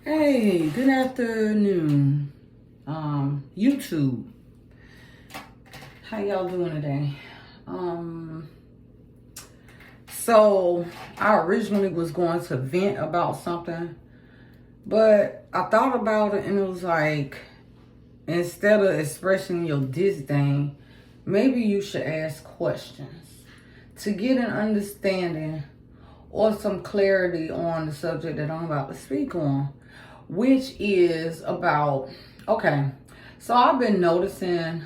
Hey, good afternoon, YouTube. How y'all doing today? So I originally was going to vent about something, but I thought about it and it was like, instead of expressing your disdain, maybe you should ask questions to get an understanding or some clarity on the subject that I'm about to speak on, which is about, okay, so I've been noticing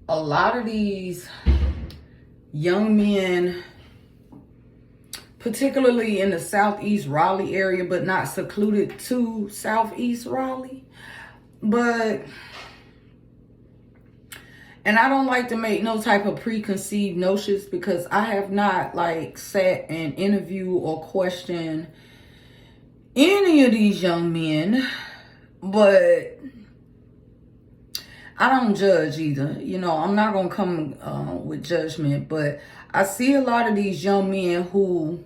a lot of these young men, particularly in the Southeast Raleigh area, but not secluded to Southeast Raleigh. And I don't like to make no type of preconceived notions because I have not sat and interview or question any of these young men, but I don't judge either. You know, I'm not going to come with judgment, but I see a lot of these young men who,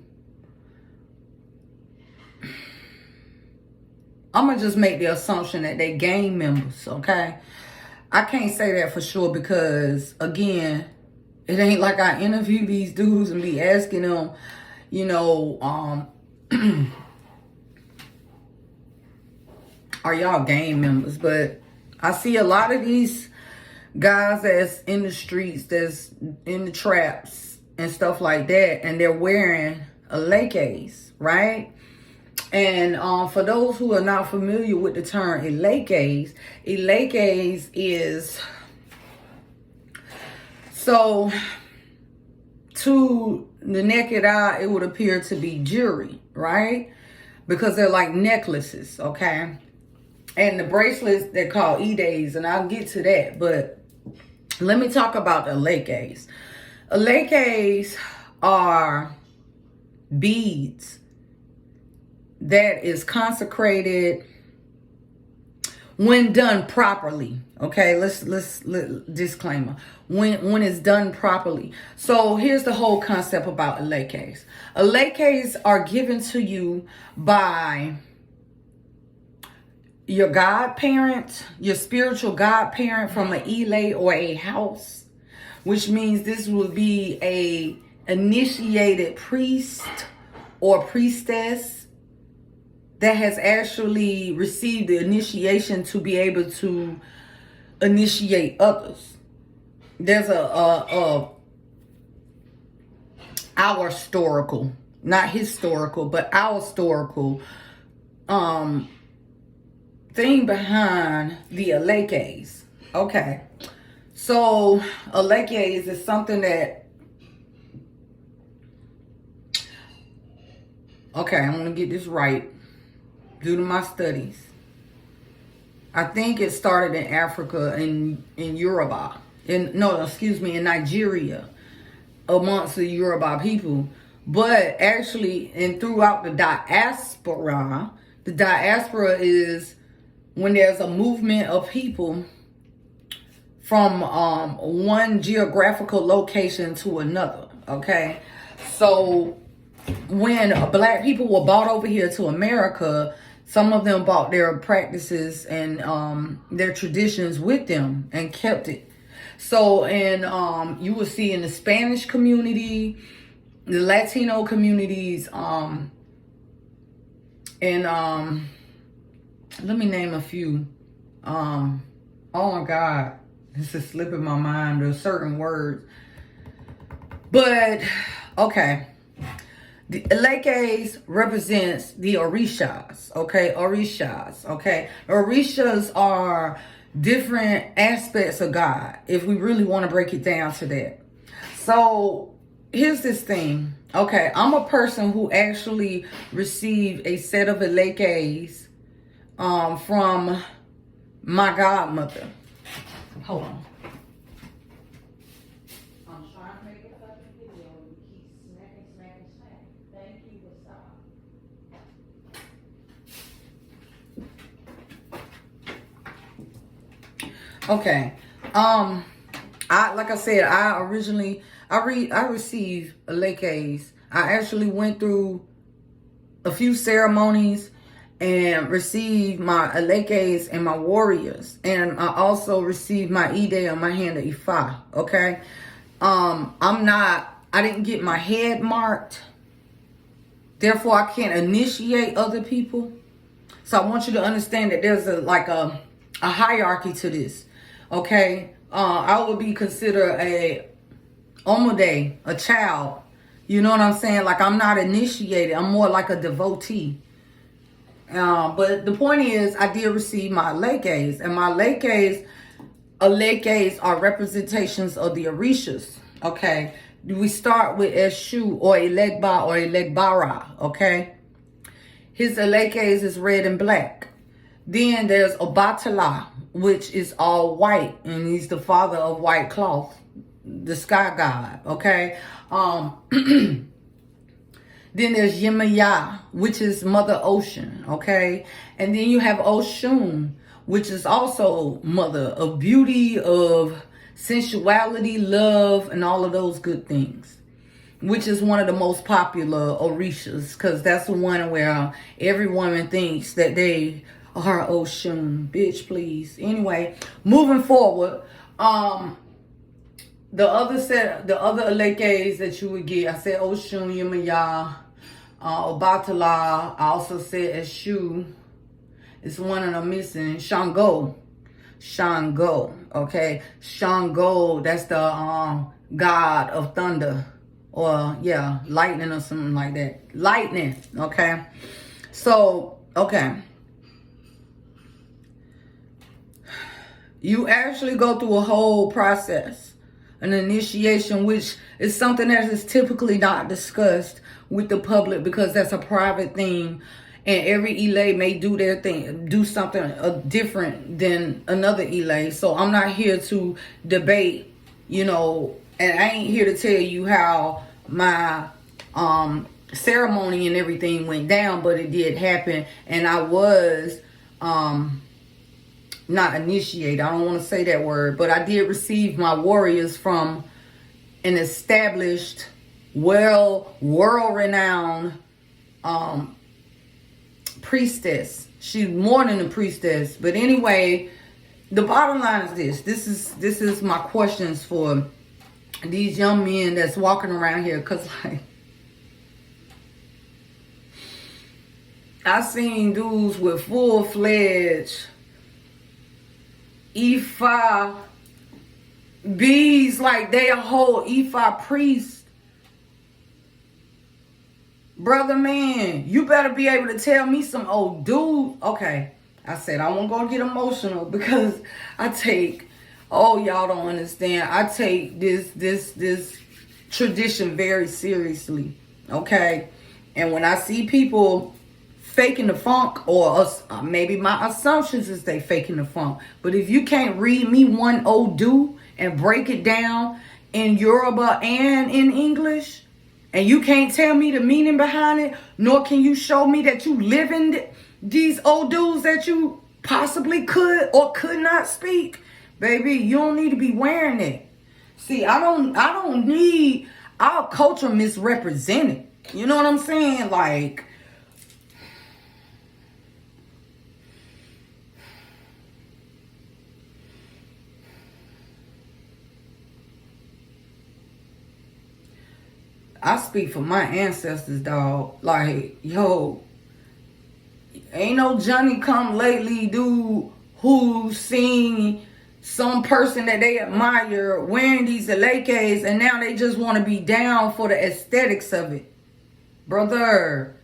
I'm going to just make the assumption that they gang members, okay? I can't say that for sure because, again, it ain't like I interview these dudes and be asking them, you know, are y'all gang members? But I see a lot of these guys that's in the streets, that's in the traps and stuff like that, and they're wearing Elekes, right? And for those who are not familiar with the term Elekes, Elekes is, so to the naked eye, it would appear to be jewelry, right? Because they're like necklaces, okay? And the bracelets, they're called E-Days, and I'll get to that. But let me talk about the Elekes. Elekes are beads that is consecrated when done properly. Okay, let's disclaimer. When it's done properly. So here's the whole concept about Elekes. Elekes are given to you by your godparent, your spiritual godparent from an elay or a house, which means this will be a initiated priest or priestess that has actually received the initiation to be able to initiate others. There's our historical, not historical, but our historical thing behind the Elekes. Okay, so Elekes is something that, okay, I'm gonna get this right due to my studies. I think it started in Africa, in Yoruba, in Nigeria, amongst the Yoruba people. But actually, and throughout the diaspora is when there's a movement of people from one geographical location to another, okay? So when black people were brought over here to America, some of them brought their practices and their traditions with them and kept it. So, and you will see in the Spanish community, the Latino communities, and let me name a few. Oh my God, this is slipping my mind. There's certain words, but okay. The Elekes represents the Orishas, okay? Orishas, okay? Orishas are different aspects of God, if we really want to break it down to that. So here's this thing, okay? I'm a person who actually received a set of Elekes from my godmother. Hold on. I'm trying to make a fucking video and you keep smacking. Thank you, stop. Okay. Like I said, I received Elekes. I actually went through a few ceremonies and received my Elekes and my warriors. And I also received my Ide on my hand of Ifa. Okay. I didn't get my head marked. Therefore, I can't initiate other people. So I want you to understand that there's a hierarchy to this. Okay. I would be considered a Omode, a child. You know what I'm saying? Like, I'm not initiated. I'm more like a devotee. But the point is, I did receive my Elekes. And my Elekes are representations of the Orishas. Okay. We start with Eshu or Elegba or Elegbara. Okay. His Elekes is red and black. Then there's Obatala, which is all white. And he's the father of white cloth. The sky god. Okay. Then there's Yemaya, which is Mother Ocean, okay? And then you have Oshun, which is also Mother of beauty, of sensuality, love, and all of those good things. Which is one of the most popular Orishas, because that's the one where every woman thinks that they are Oshun. Bitch, please. Anyway, moving forward, the other Elekes that you would get, I said Oshun, Yemaya, Obatala. I also said Eshu. It's one that I'm missing. Shango, okay? Shango, that's the god of thunder. Or, yeah, lightning or something like that. Lightning, okay? So, okay. You actually go through a whole process. An initiation, which is something that is typically not discussed with the public because that's a private thing. And every Elay may do their thing, do something different than another Elay. So I'm not here to debate, and I ain't here to tell you how my ceremony and everything went down, but it did happen. And I was not initiate. I don't want to say that word, but I did receive my warriors from an established, world-renowned priestess. She's more than a priestess, but anyway, the bottom line is this. This is my questions for these young men that's walking around here, because like I seen dudes with full-fledged Ifa bees, like they a whole Ifa priest. Brother, man, you better be able to tell me some old dude. Okay, I said I won't go get emotional because I take, y'all don't understand. I take this tradition very seriously. Okay, and when I see people faking the funk, or maybe my assumptions is they faking the funk. But if you can't read me one Odu and break it down in Yoruba and in English, and you can't tell me the meaning behind it, nor can you show me that you live in these Odus that you possibly could or could not speak, baby, you don't need to be wearing it. See, I don't need our culture misrepresented. You know what I'm saying? Like, I speak for my ancestors, dog. Like, yo, ain't no Johnny come lately dude who seen some person that they admire wearing these Elekes and now they just want to be down for the aesthetics of it. Brother,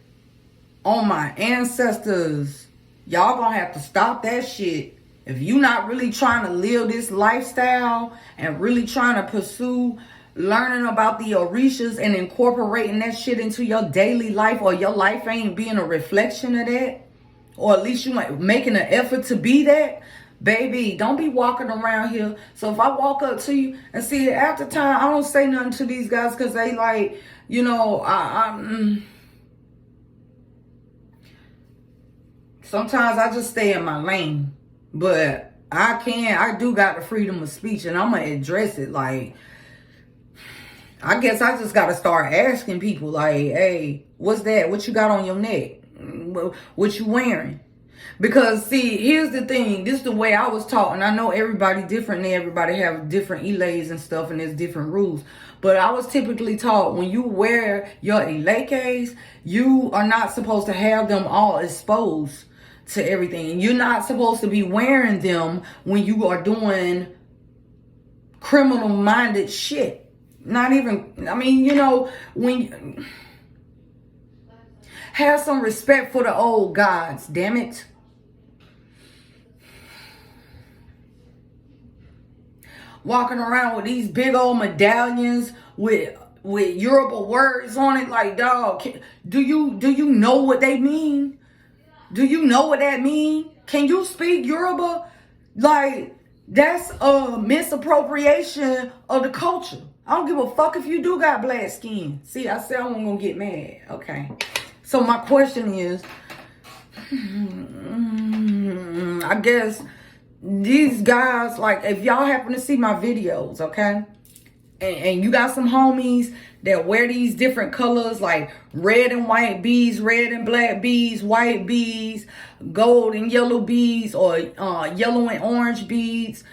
on my ancestors, y'all gonna have to stop that shit. If you not really trying to live this lifestyle and really trying to pursue learning about the Orishas and incorporating that shit into your daily life, or your life ain't being a reflection of that, or at least you ain't making an effort to be that, baby, don't be walking around here. So if I walk up to you and see after time, I don't say nothing to these guys because they like, sometimes I just stay in my lane. But I do got the freedom of speech, and I'm going to address it. Like, I guess I just got to start asking people, like, hey, what's that? What you got on your neck? what you wearing. Because see, here's the thing. This is the way I was taught, and I know everybody different. And everybody have different elays and stuff, and there's different rules. But I was typically taught when you wear your Elekes, you are not supposed to have them all exposed to everything. And you're not supposed to be wearing them when you are doing criminal-minded shit. Not even, I mean, you know, when have some respect for the old gods, damn it. Walking around with these big old medallions with Yoruba words on it, like, dog, do you know what they mean? Do you know what that mean? Can you speak Yoruba? Like, that's a misappropriation of the culture. I don't give a fuck if you do got black skin. See, I said I wasn't gonna get mad. Okay. So my question is, I guess these guys, like, if y'all happen to see my videos, okay, and you got some homies that wear these different colors, like red and white beads, red and black beads, white beads, gold and yellow beads, or yellow and orange beads,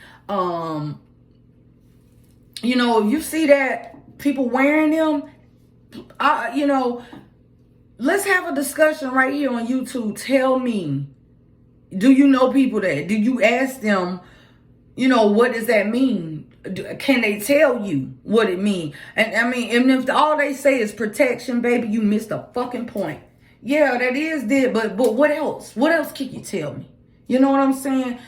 you know, if you see that people wearing them, you know, let's have a discussion right here on YouTube. Tell me, do you know people that? Do you ask them, you know, what does that mean? Can they tell you what it means? And I mean, and if all they say is protection, baby, you missed a fucking point. Yeah, that is there, but what else? What else can you tell me? You know what I'm saying?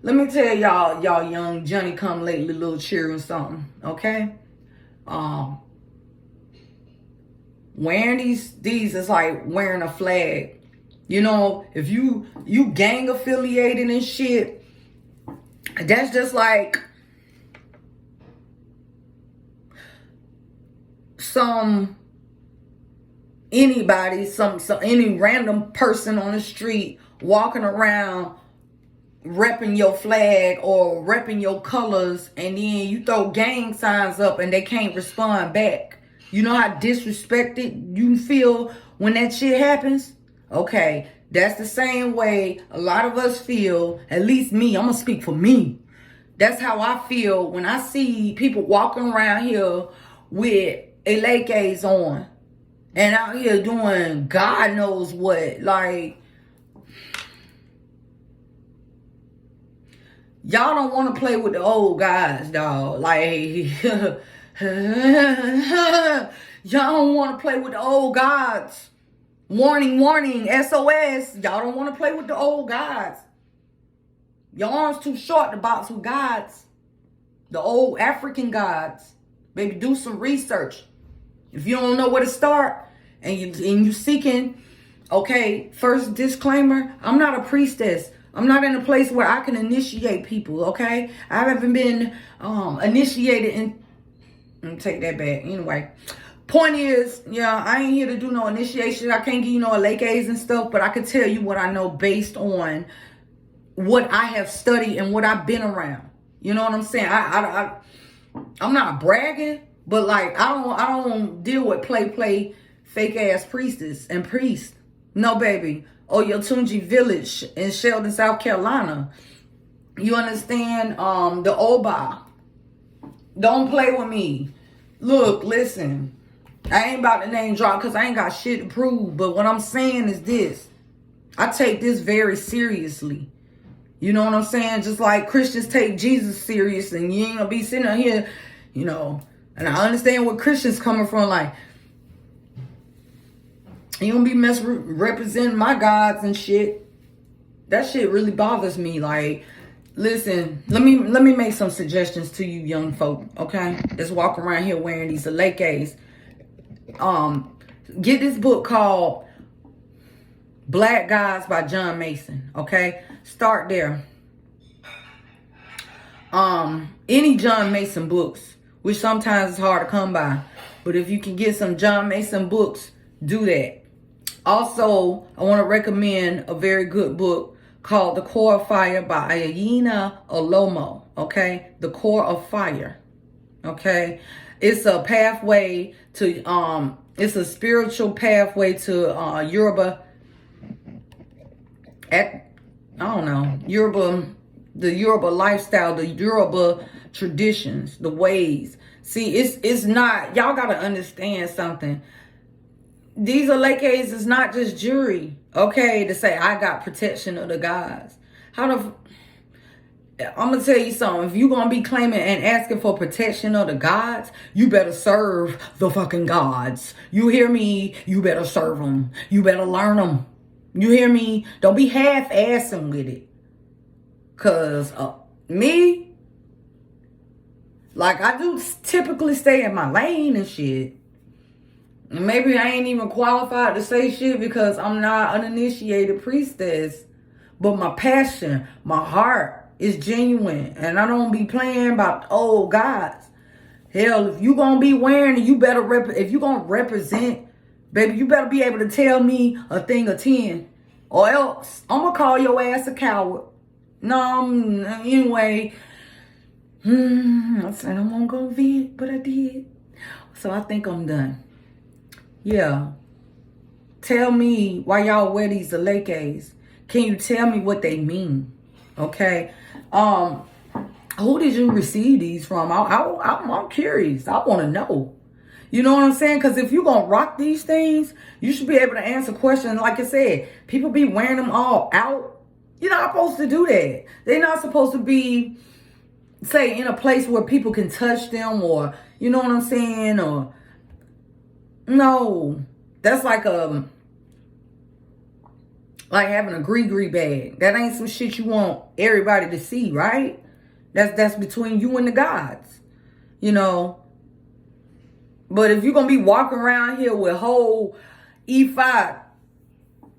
Let me tell y'all young Johnny come lately little cheering something, okay? Wearing these is like wearing a flag. You know, if you gang affiliated and shit, that's just like any random person on the street walking around repping your flag or repping your colors, and then you throw gang signs up and they can't respond back. You know how disrespected you feel when that shit happens? Okay, that's the same way a lot of us feel, at least me, I'm gonna speak for me. That's how I feel when I see people walking around here with Elekes on and out here doing God knows what. Like, y'all don't want to play with the old guys, dog. Like, y'all don't want to play with the old gods. Warning, warning, SOS. Y'all don't want to play with the old gods. Your arm's too short to box with gods. The old African gods. Baby, do some research. If you don't know where to start and you seeking, okay, first disclaimer, I'm not a priestess. I'm not in a place where I can initiate people, okay? I haven't been initiated in... Let me take that back. Anyway, point is, yeah, I ain't here to do no initiation. I can't give you no Elekes and stuff, but I can tell you what I know based on what I have studied and what I've been around. You know what I'm saying? I'm not bragging, but like I don't deal with play fake ass priestess and priests. No, baby. Oyotunji Village in Sheldon, South Carolina. You understand? The Oba. Don't play with me. Look, listen. I ain't about to name drop because I ain't got shit to prove. But what I'm saying is this. I take this very seriously. You know what I'm saying? Just like Christians take Jesus serious, and you ain't gonna be sitting out here, you know. And I understand where Christians coming from. Like, you gonna be representing my gods and shit. That shit really bothers me. Like, listen, let me make some suggestions to you young folk, okay? That's walk around here wearing these Elekes. Get this book called Black Gods by John Mason, okay? Start there. Any John Mason books, which sometimes is hard to come by, but if you can get some John Mason books, do that. Also, I want to recommend a very good book called The Core of Fire by Ayina Olomo, okay? The Core of Fire, okay? It's a pathway to It's a spiritual pathway to Yoruba. I don't know, the Yoruba lifestyle, the Yoruba traditions, the ways. See, it's not, y'all gotta understand something. These Elekes is not just jury, okay, to say I got protection of the gods. I'm gonna tell you something. If you gonna be claiming and asking for protection of the gods, you better serve the fucking gods. You hear me? You better serve them. You better learn them. You hear me? Don't be half-assing with it. Cause me, like, I do typically stay in my lane and shit. And maybe I ain't even qualified to say shit because I'm not an initiated priestess. But my passion, my heart is genuine. And I don't be playing about old gods. Hell, if you gonna be wearing it, you better if you gonna represent, baby, you better be able to tell me a thing or 10. Or else I'm gonna call your ass a coward. No, anyway. I said I won't go vent, but I did. So I think I'm done. Yeah. Tell me why y'all wear these Elekes. Can you tell me what they mean? Okay. Who did you receive these from? I'm curious. I want to know. You know what I'm saying? Because if you're going to rock these things, you should be able to answer questions. Like I said, people be wearing them all out. You're not supposed to do that. They're not supposed to be, say, in a place where people can touch them, or, you know what I'm saying? Or, no. That's like having a gree bag. That ain't some shit you want everybody to see, right? That's between you and the gods, you know. But if you're going to be walking around here with whole E5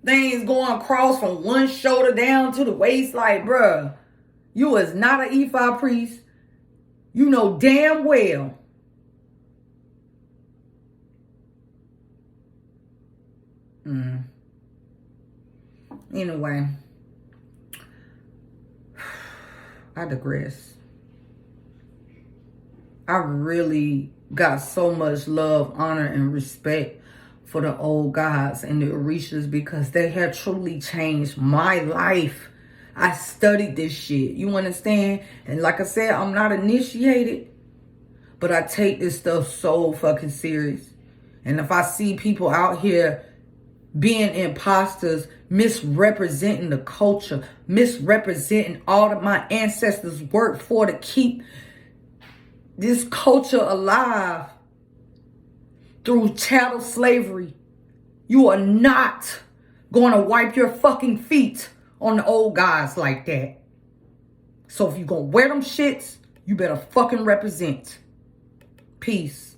things going across from one shoulder down to the waist, like, bruh, you is not an E5 priest. You know damn well. Anyway, I digress. I really got so much love, honor, and respect for the old gods and the Orishas because they have truly changed my life. I studied this shit. You understand? And like I said, I'm not initiated, but I take this stuff so fucking serious. And if I see people out here being imposters, misrepresenting the culture, misrepresenting all that my ancestors worked for to keep this culture alive through chattel slavery, you are not going to wipe your fucking feet on the old guys like that. So if you're going to wear them shits, you better fucking represent. Peace.